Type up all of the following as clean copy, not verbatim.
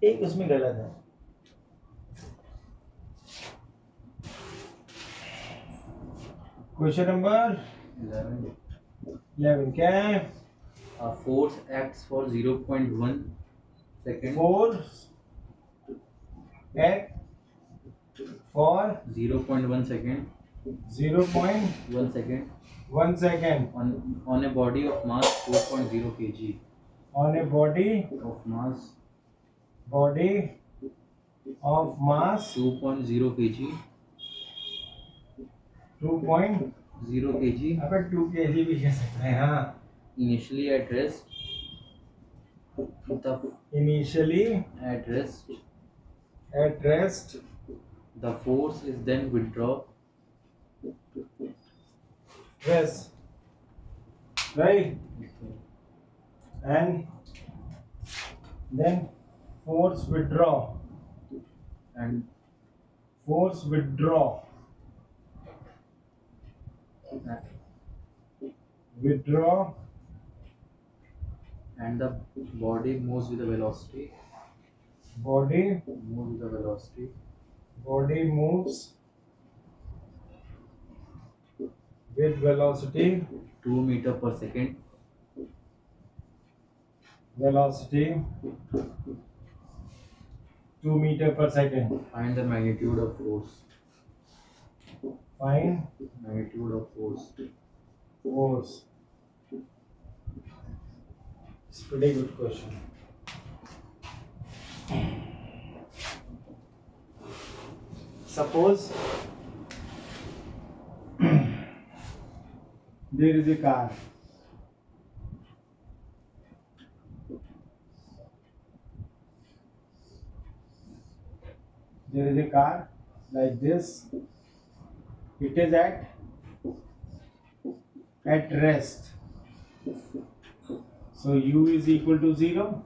एक उसमें गलत है। क्वेश्चन नंबर 11 क्या है? A force acts for 0.1 second. Force act for 0.1 second. 0.1 1 second. second On a body of mass 4.0 kg. on a body Of mass of mass 2.0 kg. 2.0 kg. अबे 2 kg भी कह सकते हैं। हाँ, Initially at rest. initially At rest. at rest The force is then withdrawn. rest, right? And then force withdraw And force withdraw withdraw and the body moves with the velocity. body Moves with the velocity. body moves with velocity 2 meter per second. velocity 2 meter per second. Find the magnitude of force. Find Magnitude of force. force. It's a pretty good question. Suppose there is a car. There is a car like this. It is at rest. So u is equal to 0.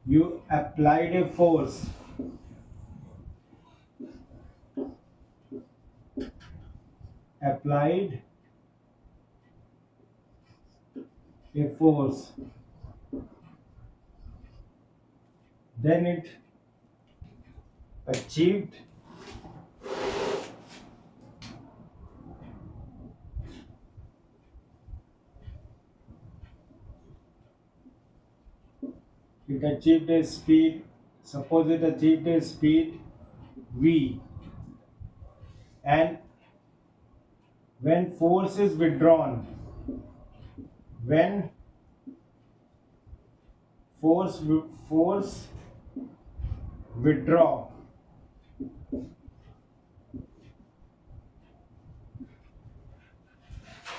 You applied a force. Applied a force. Then it achieved a speed. Suppose it achieved a speed v, and when force is withdrawn, when force withdraw,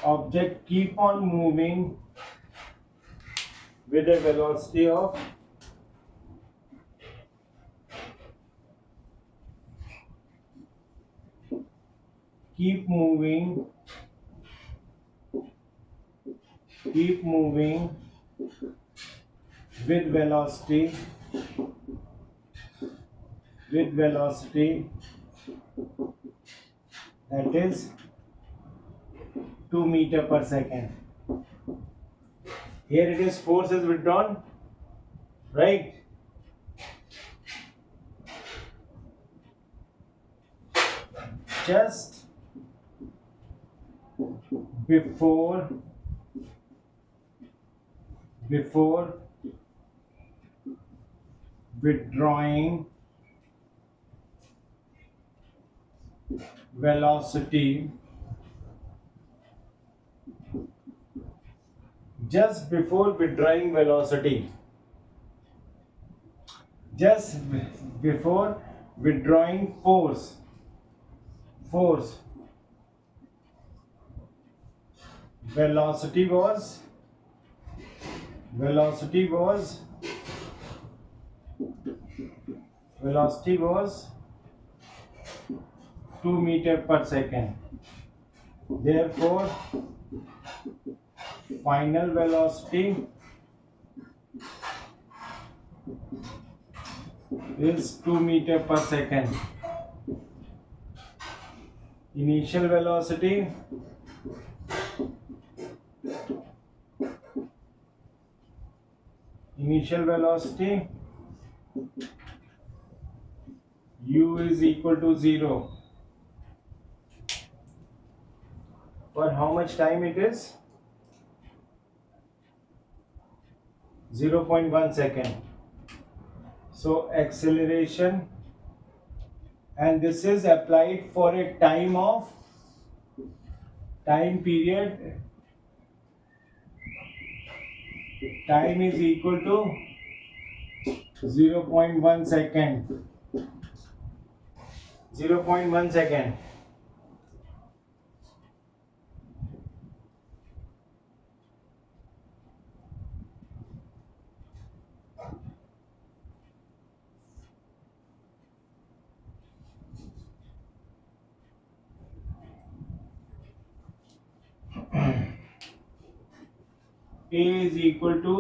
object keep on moving with a velocity of keep moving with velocity that is 2 meter per second. Here it is, force is withdrawn, right? Just before withdrawing velocity, just before withdrawing velocity, just before withdrawing force, velocity was 2 meter per second. Therefore, final velocity is 2 meter per second. Initial velocity initial velocity u is equal to 0. For how much time it is? 0.1 second. So acceleration, and this is applied for a time period. Time is equal to 0.1 second. 0.1 second. A is equal to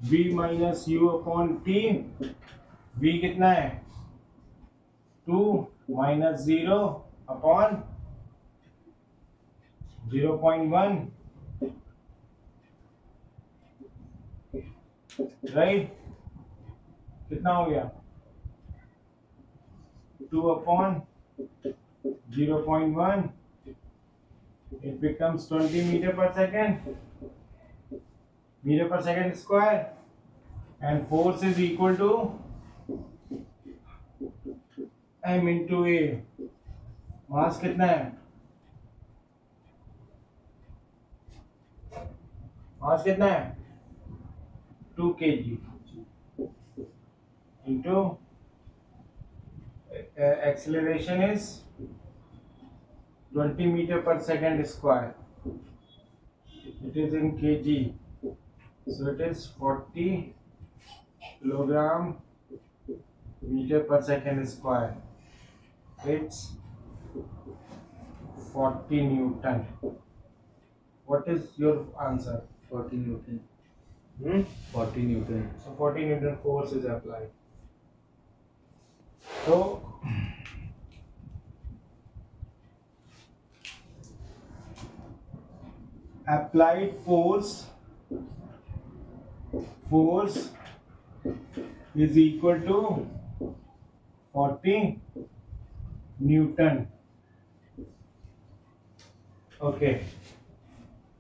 v minus u upon t. v कितना है? 2 minus 0 upon 0.1. Right, कितना हो गया? 2 upon 0.1. It becomes 20 meter per second. Meter per second square. And force is equal to m into a. मास कितना है? मास कितना है? 2 kg into acceleration is 20 meter per second square. It is in kg, so it is 40 kilogram meter per second square. It's 40 Newton. What is your answer? 40 Newton. 40 Hmm? Newton. So 40 Newton force is applied. So applied force is equal to 40 Newton. Okay.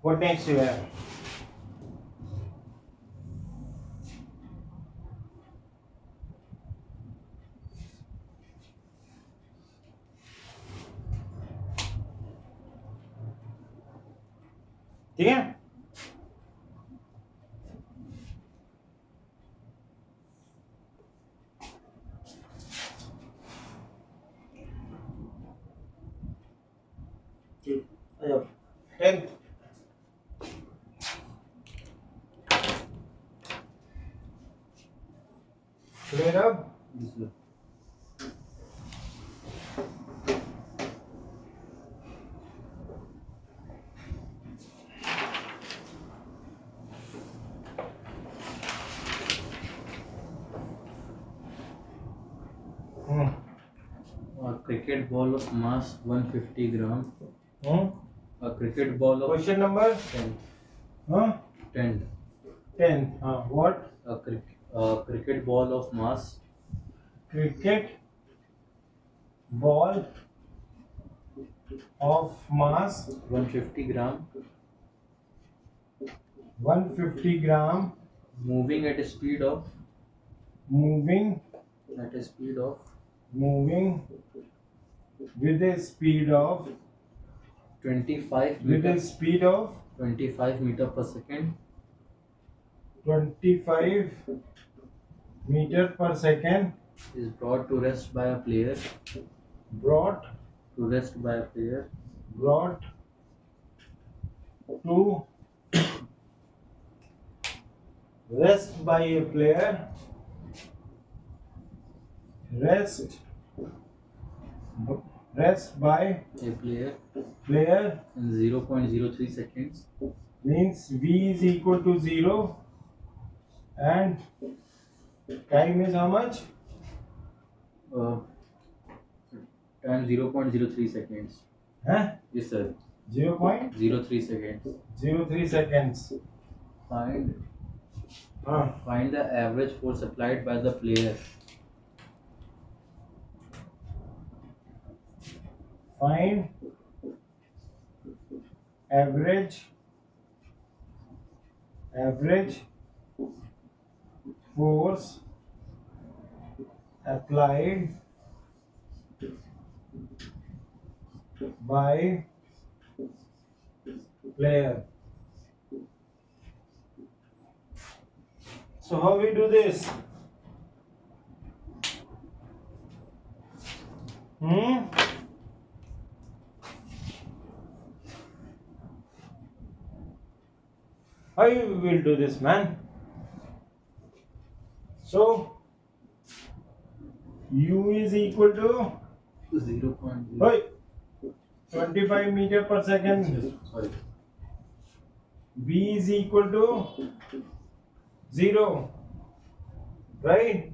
What next you have? ठीक है? ठीक, 10th. Clear up? Yes, sir. A cricket ball of mass 150 gram. A cricket ball of Question number 10. huh? 10. 10. What? A cricket ball of mass Cricket ball of mass 150 gram, 150 gram, moving at a speed of moving at a speed of with a speed of 25 with a meter, speed of 25 meter per second 25 meter per second, is brought to rest by a player. brought To rest by a player. brought to rest by a player, rest by A player player in 0.03 seconds. means v is equal to 0 and time is how much? Time 0.03 seconds. Huh? Yes, sir. 0.03 0.03 seconds. seconds. Find Find the average force applied by the player. Find average force applied by player. So how we do this? How you will do this, man? So U is equal to 0.0. 25 meter per second. Sorry. V is equal to 0, right?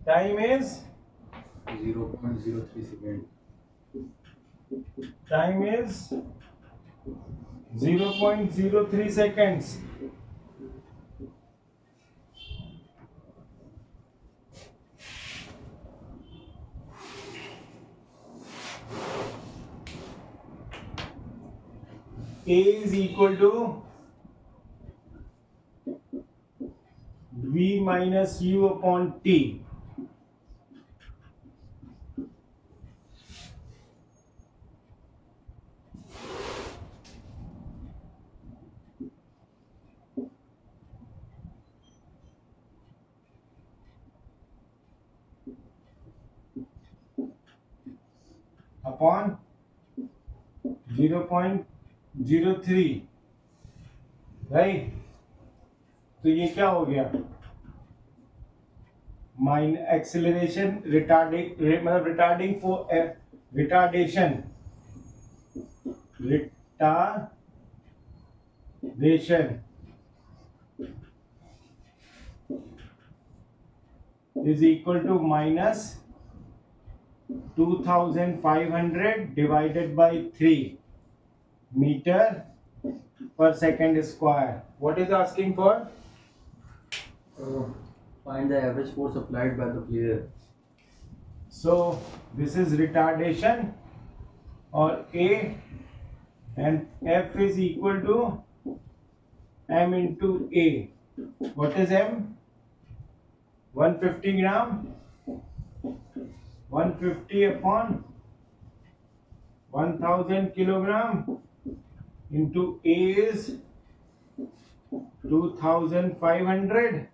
Time is 0.03 second. 0.03 seconds. A is equal to V minus U upon T. Upon 0.03, right? तो ये क्या हो गया? Mine acceleration मतलब retardation is equal to minus 2500 divided by 3 meter per second square. What is asking for? Find the average force applied by the player. So this is retardation or A, and F is equal to M into A. What is M? 150 gram. 150 upon 1000 kilogram into A is 2500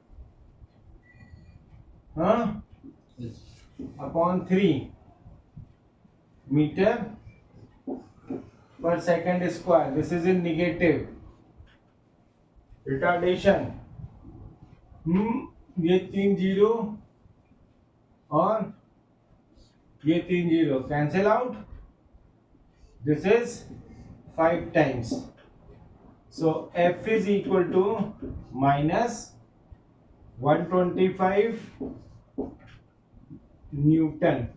Yes. upon 3 meter per second square. This is in negative. Retardation. ये 3 zero और ये 3 zero cancel out. This is 5 times. So F is equal to minus 125 Newton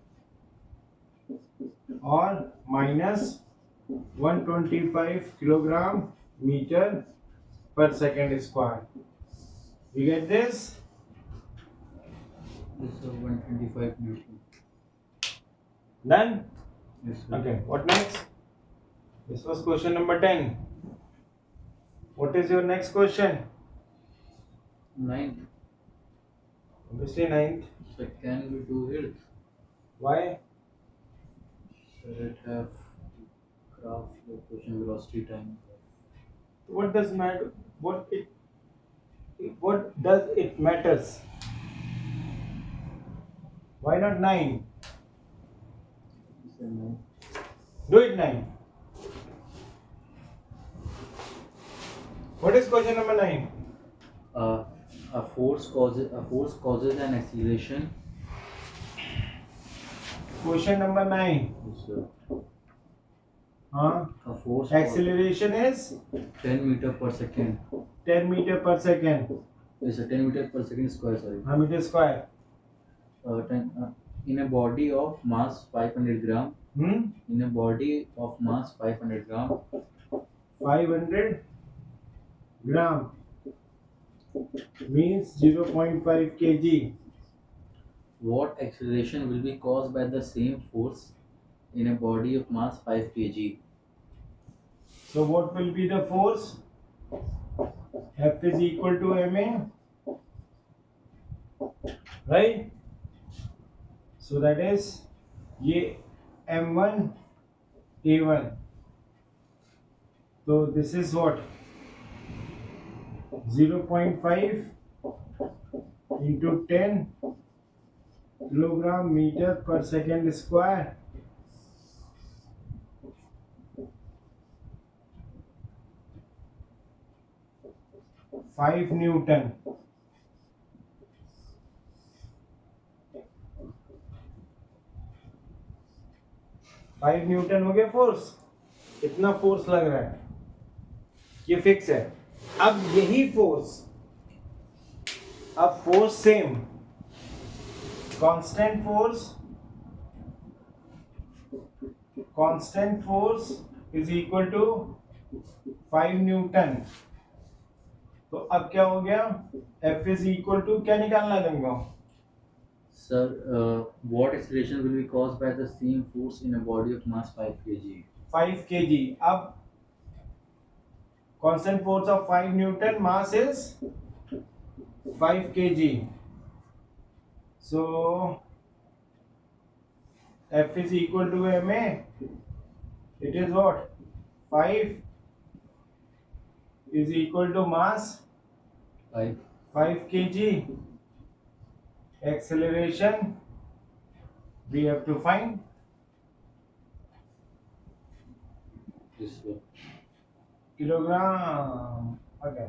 or minus 125 kilogram meter per second square. You get this? This is 125 Newton. Done? Yes, sir. Okay, what next? This was question number 10. What is your next question? 9th. Obviously 9th. So can we do it? Why? So it have graph rotation velocity time. What does matter? What does it matters? Why not 9? So now, Do it 9. What is question number 9? a force causes an acceleration. Question number 9. Yes, sir. A force Acceleration is 10 meter per second. 10 meter per second. Yes, sir, 10 meter per second square. Sorry. Meter square. 10, in a body of mass 500 gram. In a body of mass 500 gram. 500 gram. means 0.5 kg. What acceleration will be caused by the same force in a body of mass 5 kg? So what will be the force? F is equal to ma, right? So that is ये m1 a1. So this is what 0.5 into 10 kilogram meter per second square. 5 Newton. 5 Newton हो गया force. इतना force लग रहा है, ये fix है. अब यही फोर्स, अब force same, constant force is equal to 5 newton. तो अब क्या हो गया, F इज इक्वल टू क्या निकालना है तुमको? Sir, what acceleration will be caused by the same force in a body of mass 5 kg? 5 kg. अब constant force of 5 Newton, mass is 5 kg. So F is equal to ma. It is what? 5 is equal to mass 5 kg. Acceleration we have to find. Yes, sir. Kilogram. Okay.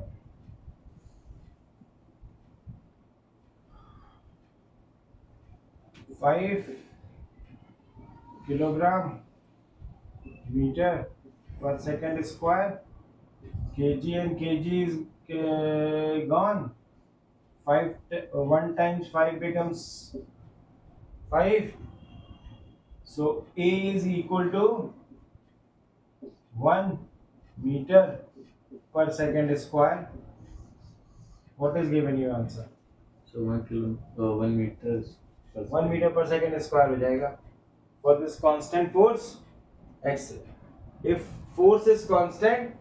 Five kilogram meter per second square. Kg and kg is gone. 1 times 5 becomes 5. So A is equal to 1 meter per second square. What is given your answer? So 1 meters per 1 meter per second square हो जाएगा. For this constant force, if force is constant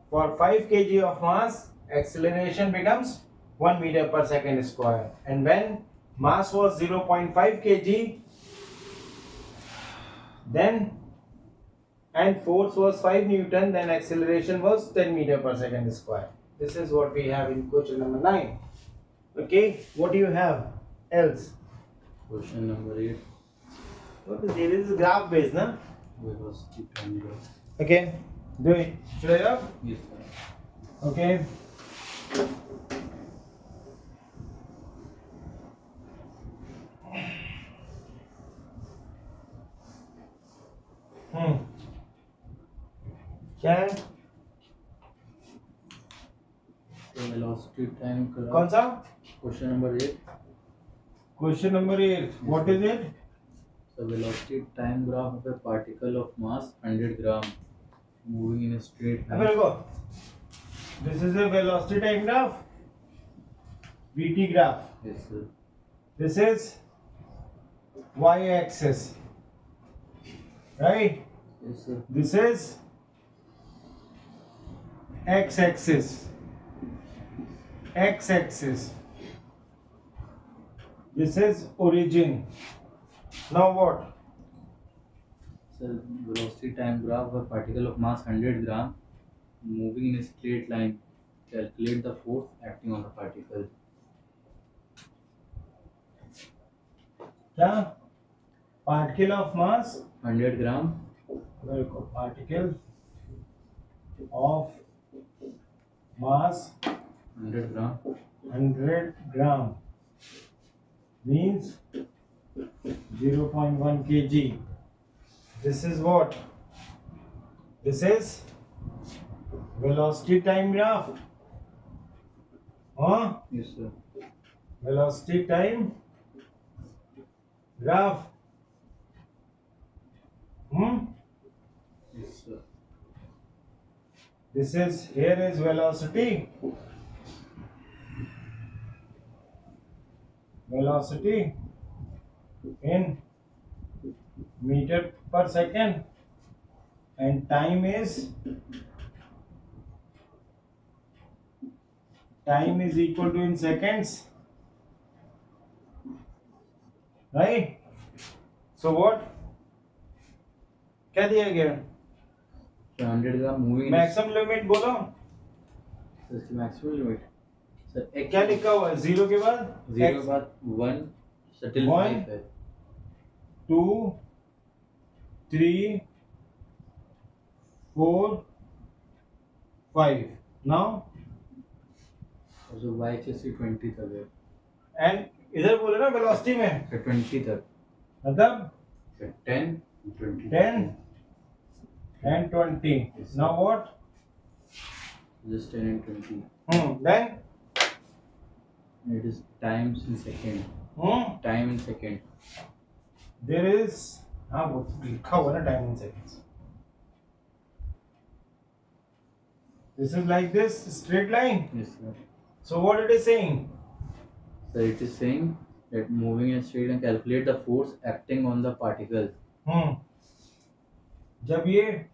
for 5 kg of mass, acceleration becomes 1 meter per second square. And when mass was 0.5 kg, then and force was 5 Newton, then acceleration was 10 meter per second square. This is what we have in question number 9. Okay, what do you have else? Question number 8. What is there is a graph based, na? Velocity time graph. Okay, do it. Should I up? Yes, sir. Okay. क्या है? So velocity time graph. कौन सा? Question number 8. Question number 8. What is it? The velocity time graph of a particle of mass 100 gram moving in a straight अबे line. रुको. This is a velocity time graph. VT graph. Yes, sir. This is y-axis. Right? Yes, sir. This is x-axis. X-axis. This is origin. Now what? So velocity time graph of a particle of mass 100 gram moving in a straight line. Calculate the force acting on the particle. क्या? Particle of mass. 100 gram. Particle of mass 100 gram. 100 gram means 0.1 kg. This is what? This is velocity time graph. Huh? Yes, sir. Velocity time graph. Yes, sir. This is, here is velocity. velocity in meter per second, and time is equal to in seconds, right? So what क्या दिया गया? So 100 gram moving in maximum limit बोलो, so इसकी maximum limit sir एक क्या लिखा हुआ है? जीरो के बाद 0 के बाद 1 till One. 5 है 2 3 4 5. Now और जो y एक्सिस की 20 तक है and इधर बोले ना वेलोसिटी में, फिर 20 तक मतलब फिर 10 20 10 and 20. Now what? just 10 and 20 Then it is times in second time in second there is हाँ वो लिखा हुआ ना time in seconds. This is like this straight line. yes sir. So what it is saying? So it is saying that moving in a straight line calculate the force acting on the particle जब ये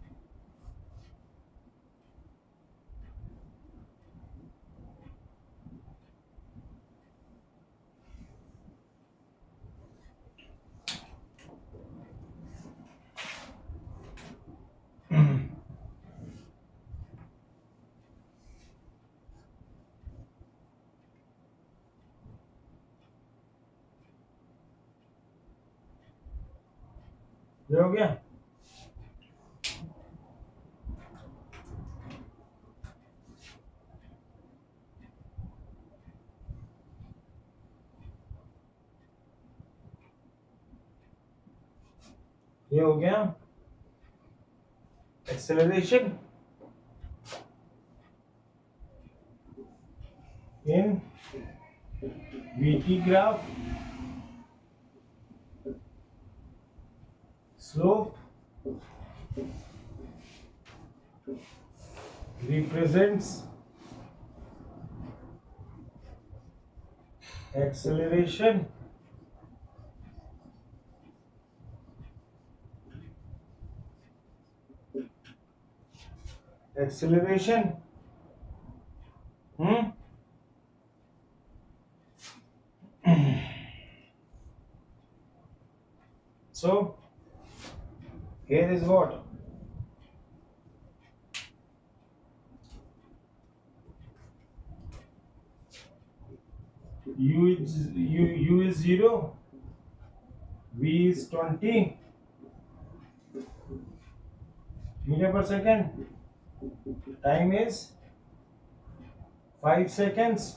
ये हो गया. ये हो गया acceleration in VT graph, slope represents acceleration So here is what? U is 0, V is 20 meter per second, time is 5 seconds.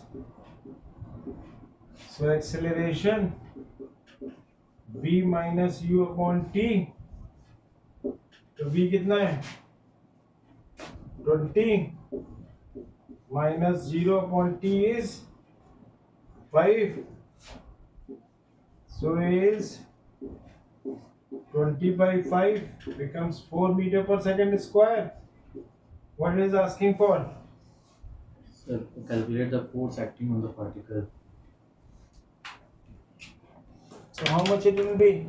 So acceleration V minus U upon T. तो V कितना है? 20 minus 0 upon T is 5. So is 20 by 5 becomes 4 meter per second square. What it is asking for? so calculate the force acting on the particle So how much it will be?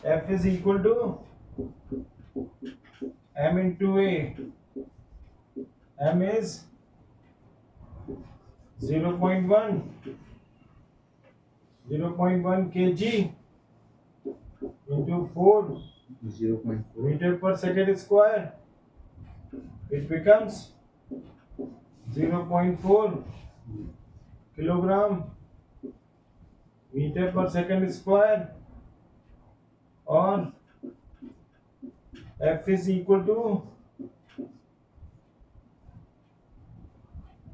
F is equal to M into A. M is 0.1 kg into 4 0.4 meter per second square. It becomes 0.4 kilogram meter per second square, or F is equal to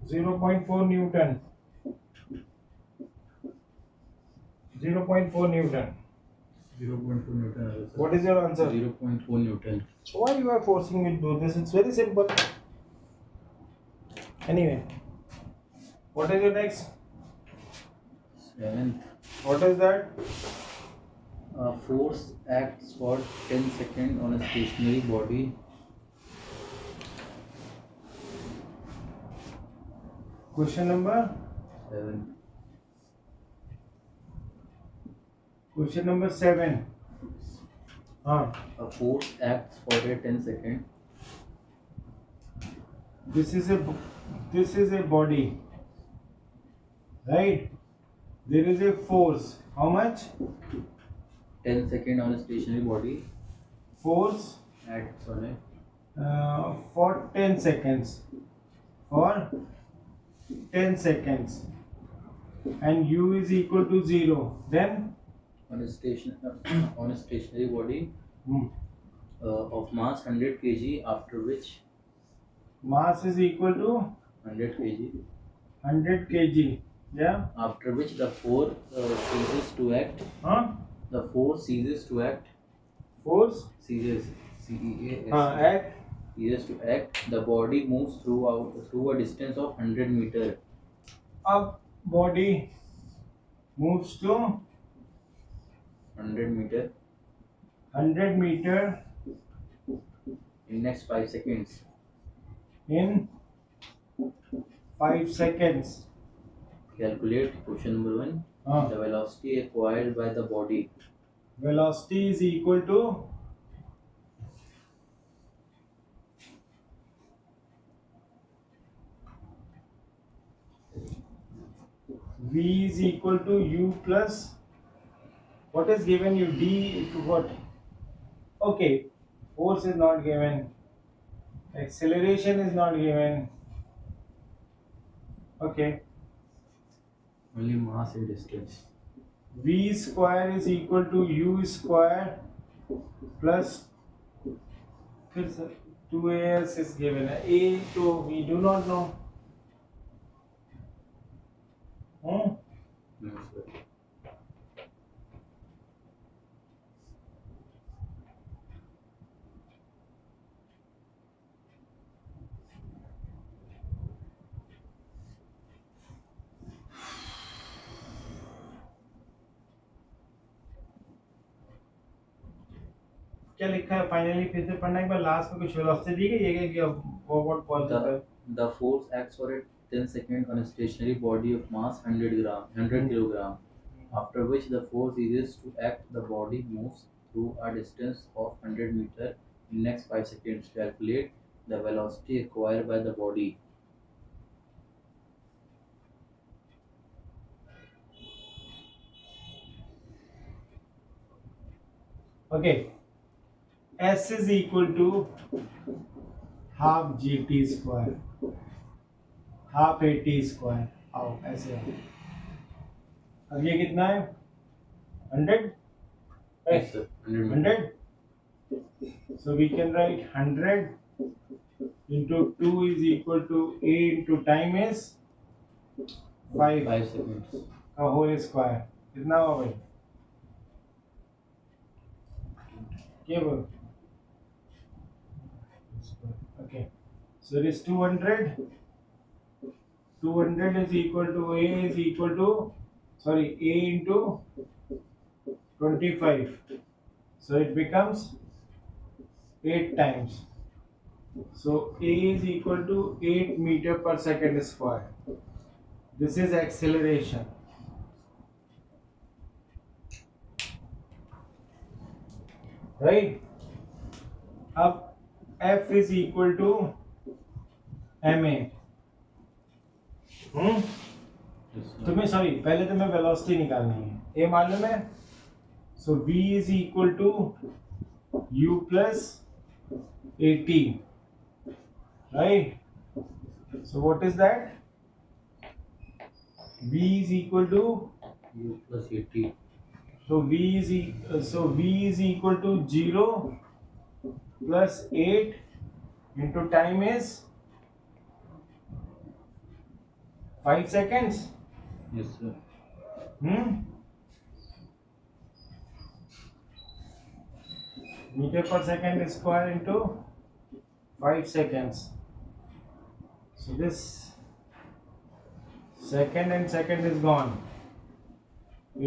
0.4 Newton. 0.4 Newton. 0.4 Newton also, sir. What is your answer? 0.4 Newton. So why you are forcing me to do this? It's very simple. Anyway, what is your next? 7th. What is that? Force acts for 10 seconds on a stationary body. Question number 7. Question number 7. हाँ, A force acts for a 10 second. this is a body, right? There is a force. How much? 10 second on a stationary body Force acts on a for 10 seconds. For 10 seconds. And u is equal to 0. Then on a station on a stationary body hmm, of mass 100 kg, after which mass is equal to 100 kg, 100 kg. Yeah? after which the force ceases to act. Huh? The force ceases to act. Force Ceases. CEAS. at Ceases to act. The body moves through a distance of 100 meter. up body moves to 100 meter 100 meter in next 5 seconds. in 5 seconds. Calculate question number 1. Huh. The velocity acquired by the body. Velocity is equal to V is equal to U plus what is given you D to what? Okay, force is not given, acceleration is not given. Okay, Only mass and distance. V square is equal to U square plus फिर से 2as is given. A तो we do not know. Hmm? No, sir. क्या लिखा है finally फिर से पढ़ना एक बार लास्ट में कुछ वेलोसिटी दी गई है कि व्हाट पॉसिबल है The force acts for a 10 second on a stationary body of mass 100 kilogram, after which the force ceases to act. The body moves through a distance of 100 meter in next 5 seconds. Calculate the velocity acquired by the body. Okay S is equal to half GT square half AT square आओ ऐसे आओ अब ये कितना है 100 Yes, sir. 100 meter. 100 so we can write 100 into 2 is equal to A into time is 5 5 seconds. का whole square कितना हुआ भाई क्या बोल okay so it is 200 200 is equal to A is equal to sorry A into 25 so it becomes 8 times so A is equal to 8 meter per second square this is acceleration right अब F is equal to ma Yes, sir. तुम्हें sorry पहले तुम्हें velocity निकालनी है ए मालूम है सो v is equal to u plus at right so what is that v is equal to U plus 80. so v is equal to 0 plus 8 into time is 5 seconds Yes, sir. meter per second square into 5 seconds so this second and second is gone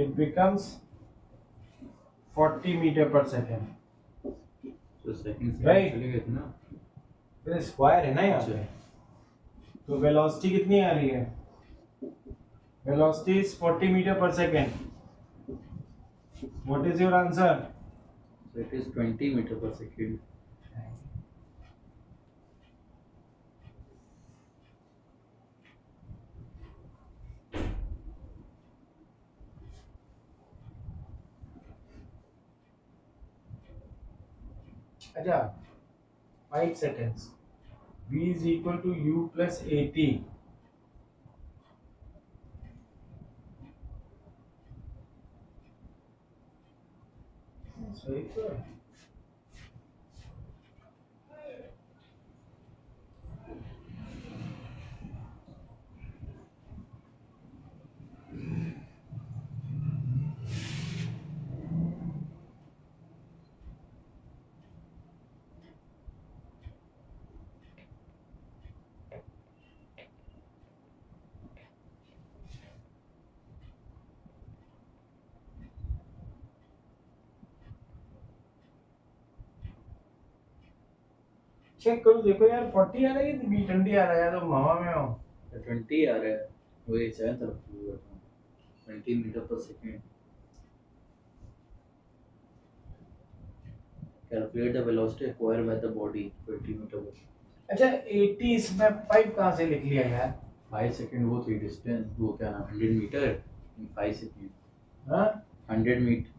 it becomes 40 meter per second So seconds Right. चले गए थे ना. फिर square है ना यहाँ अच्छा. पे तो वेलोसिटी कितनी आ रही है velocity is 40 metre per second What is your answer? So it is 20 meter per second. अच्छा 5 seconds. V is equal to U plus AT. सही तो है. चेक करो देखो यार 40 आ रहा है कि बी 20 आ रहा है यार, तुम हवा में हो. तो 20 आ रहा है, वही 7 तरफ 20 metre per second. Calculate the velocity acquired by the body 20 meter per second. अच्छा 80 इसमें 5 कहाँ से लिख लिया यार? 5 सेकेंड वो थी डिस्टेंस, वो क्या नाम 100 मीटर इन 5 सेकेंड. हाँ 100 metre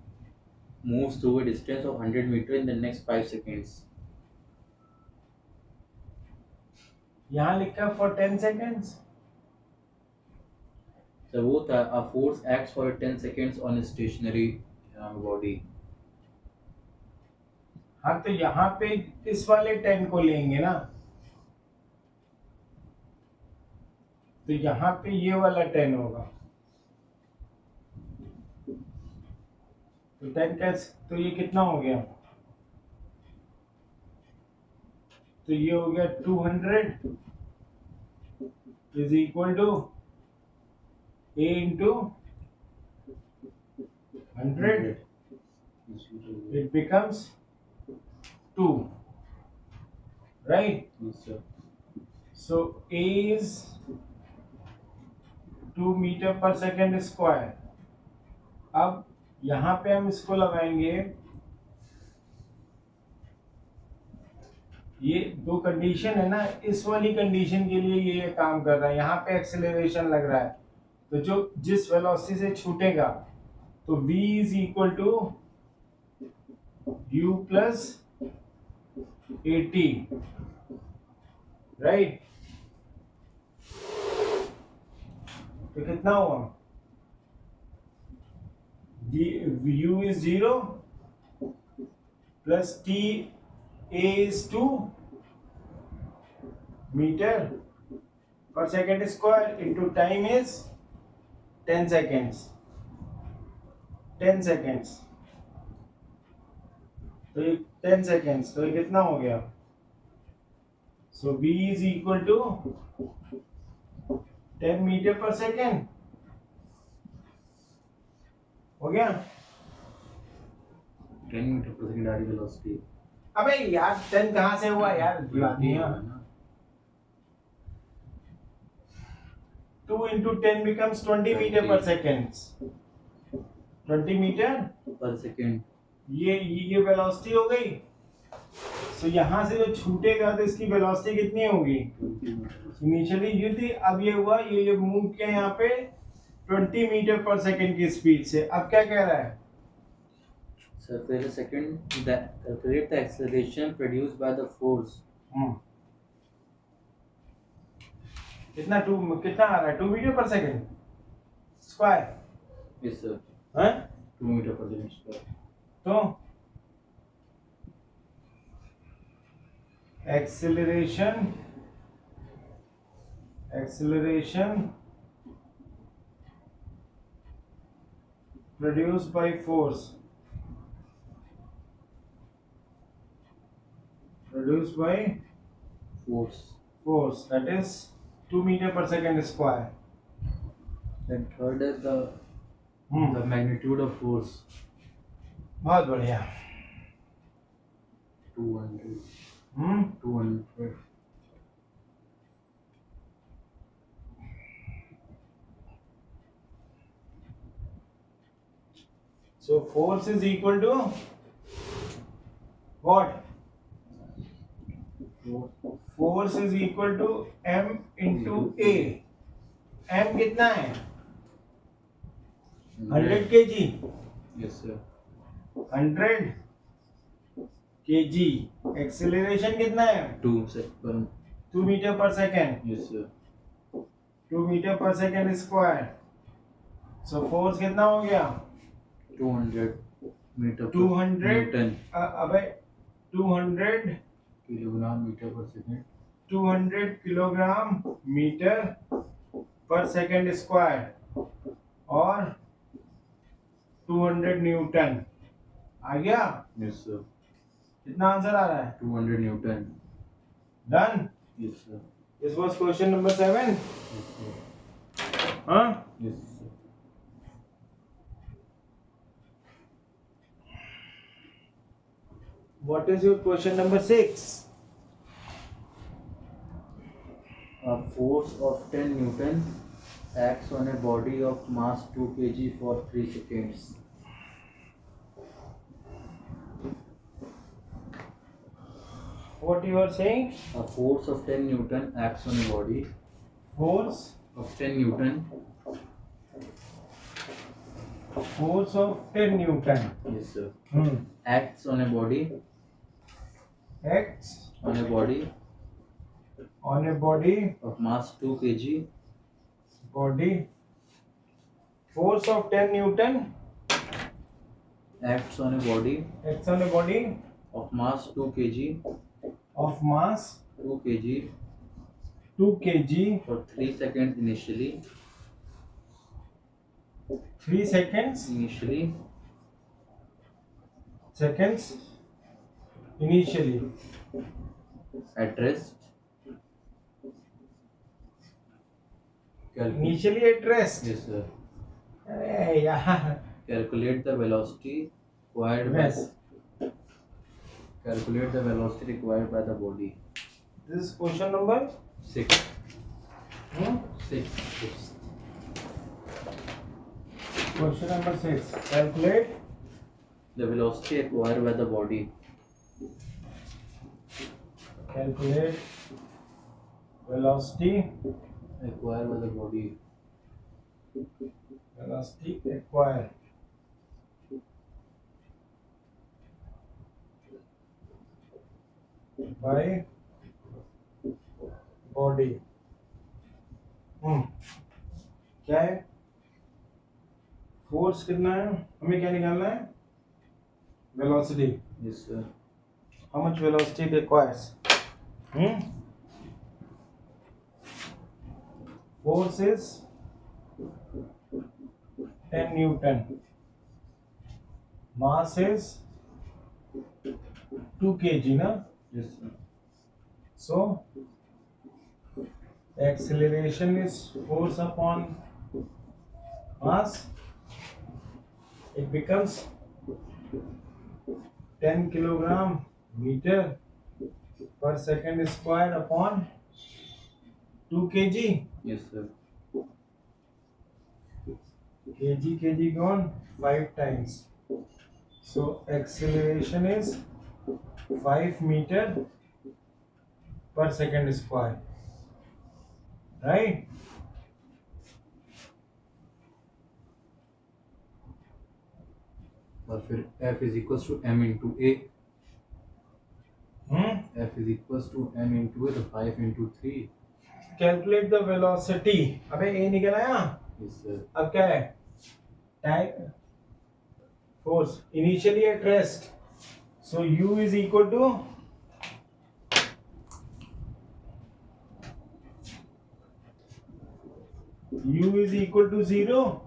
moves through a distance of 100 meter in the next 5 seconds. यहाँ लिखा for 10 seconds. So वो था a force acts for 10 seconds on a stationary body. हाँ तो यहाँ पे इस वाले 10 को लेंगे ना, तो यहाँ पे ये वाला 10 होगा. तो 10 कैसे, तो ये कितना हो गया? तो ये हो गया 200 is equal to A into 100. It becomes 2, right? Yes, sir. So A is 2 meter per second square. अब यहाँ पे हम इसको लगाएंगे, ये दो कंडीशन है ना, इस वाली कंडीशन के लिए ये काम कर रहा है. यहाँ पे एक्सेलरेशन लग रहा है, तो जो जिस वेलोसिटी से छूटेगा तो v is equal to u plus AT, right? तो कितना हुआ? u is 0 plus t a is 2 meter per second square into time is 10 seconds. 10 seconds. तो ये 10 seconds, तो ये कितना हो गया? So v is equal to 10 meter per second. हो गया? 10 मीटर पर सेकेंड आ रही वेलोसिटी. अबे यार 10 कहाँ से हुआ यार? दिमागी है. 2 into 10 becomes 20 meter per second. 20 meter पर सेकेंड. ये वेलोसिटी हो गई. तो यहाँ से जो छूटेगा तो इसकी वेलोसिटी कितनी होगी? इनिशियली ये थी, अब ये हुआ, ये मूव किया यहाँ पे 20 मीटर पर सेकेंड की स्पीड से. अब क्या कह रहा है? So for the second, calculate the acceleration produced by the force. कितना आ रहा है? 2 metre per second square. Yes, sir. हैं? 2 मीटर पर सेकेंड स्क्वायर. तो acceleration produced by force that is 2 meter per second square. Then third is the magnitude of force. बहुत बढ़िया. 200. 200. So force is equal to what? Force is equal to m into a. m कितना है? 100 kg. Yes sir. 100 kg. Acceleration कितना है? 2 second. 2 meter per second. Yes sir. 2 meter per second square. So force कितना हो गया? 200 meter per 200 Newton अबे 200 kilogram meter per second. 200 kilogram metre per second square और 200 newton आ गया. Yes sir. कितना आंसर आ रहा है? 200 Newton. Done. Yes sir. This was question number 7. Yes sir. हाँ. Yes sir. What is your question number 6? A force of 10 Newton acts on a body of mass 2 kg for 3 seconds. What you are saying? A force of 10 Newton acts on a body Force of 10 Newton. Force of 10 Newton. Yes sir. Hmm. Acts on a body Acts on a body on a body of mass 2 kg. body. Force of 10 Newton Acts on a body acts on a body of mass 2 kg. of mass 2 kg 2 kg for 3 seconds initially. 3 seconds initially at rest. initially at rest. Yes sir. अरे यार. Calculate the velocity required by Yes. calculate the velocity required by the body. This is question number 6. 6. question number 6. Calculate The velocity acquired by the body. calculate velocity Acquired by the body. acquired by body. क्या है? Force कितना है? हमें क्या निकालना है? Velocity. Yes sir. How much velocity it requires? Force is 10 Newton. Mass is 2 kg, na? Yes sir. So acceleration is force upon mass. It becomes 10 kilogram meter per second square upon 2 kg. Yes sir. kg gone 5 times. So acceleration is 5 meter per second square. Right? और फिर F is equals to M into A. F is equals to M into A, तो 5 into 3. Calculate the velocity. अबे A निकल आया. Yes sir. अब क्या है? Time force initially at rest. So U is equal to U is equal to 0.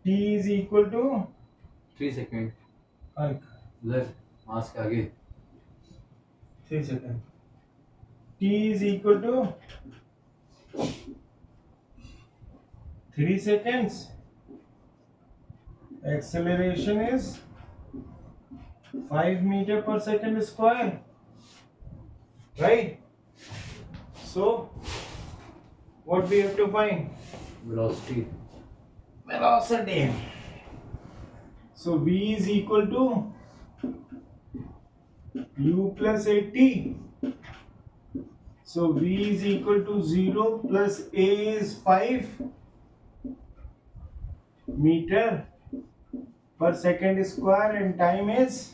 T is equal to 3 second. उधर मास के आगे 3 seconds. T is equal to 3 seconds. Acceleration is 5 meter per second square. Right? So, what we have to find? velocity. Velocity. So V is equal to U plus 80. So V is equal to 0 plus A is 5 meter per second square and time is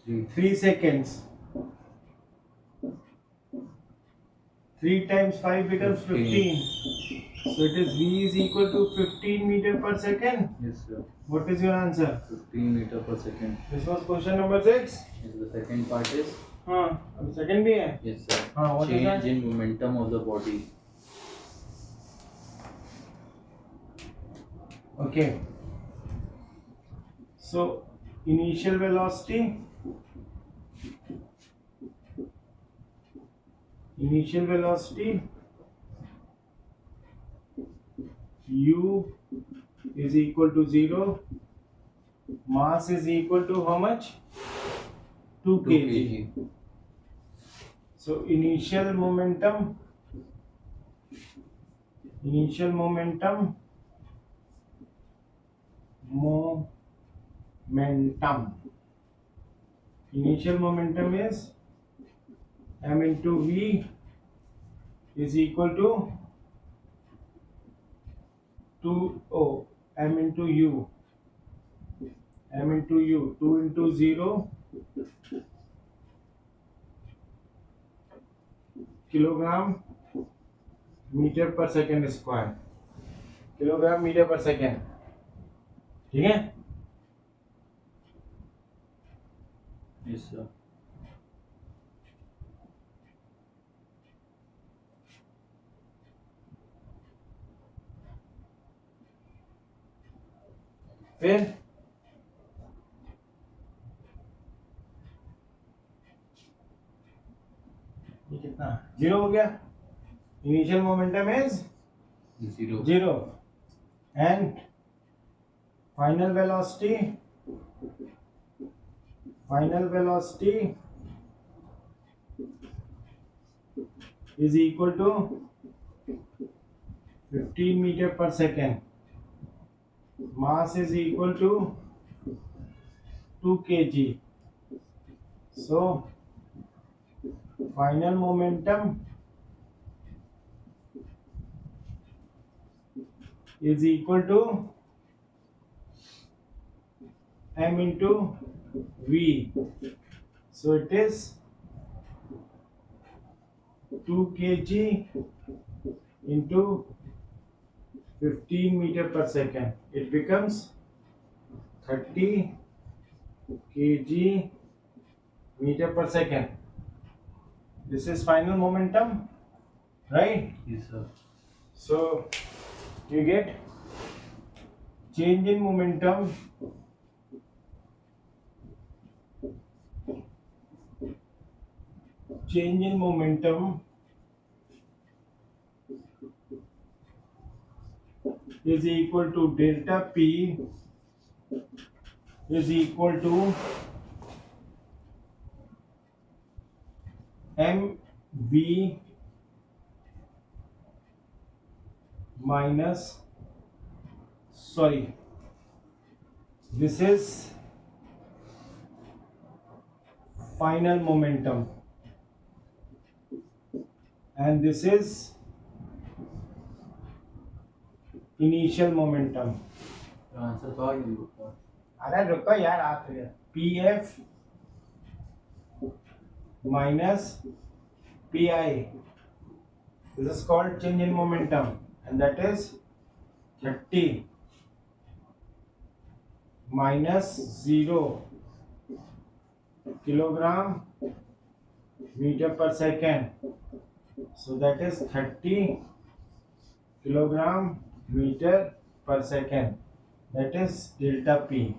3 seconds. 3 times 5 becomes 15. So it is V is equal to 15 meter per second. Yes, sir. What is your answer? 15 meter per second. This was question number 6. Yes, the second part is. हाँ अब second भी है. Yes, sir. What is that? Change in momentum of the body. Okay. So initial velocity. Initial velocity U is equal to 0. Mass is equal to how much? 2 kg. So initial momentum initial momentum is m into v is equal to 2 m into u 2 into 0 kilogram meter per second square. Kilogram metre per second. ठीक है. Yes, sir. फिर ये कितना 0 हो गया. Initial momentum is 0 and final velocity is equal to 15 meter per second. Mass is equal to 2 kg. So final momentum is equal to m into v. So it is 2 kg into 15 meter per second. It becomes 30 kg meter per second. This is final momentum, right? Yes, sir. So you get change in momentum is equal to delta P is equal to mv minus, sorry, this is final momentum and this is initial momentum. Your answer तो आ गया रुको. अरे रुको यार, आप pf minus pi. This is called change in momentum and that is 30 minus 0 kilogram meter per second. So that is 30 kilogram meter per second. That is delta P.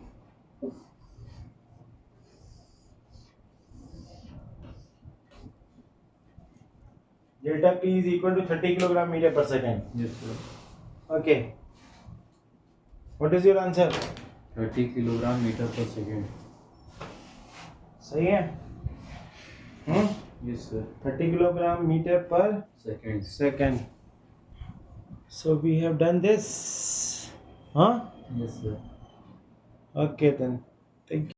Delta P is equal to 30 kilogram meter per second. Yes, sir. Okay. What is your answer? 30 kilogram meter per second. सही है? Yes, sir. 30 kilogram meter per second. So we have done this. Huh? Yes, sir. Okay then. Thank you.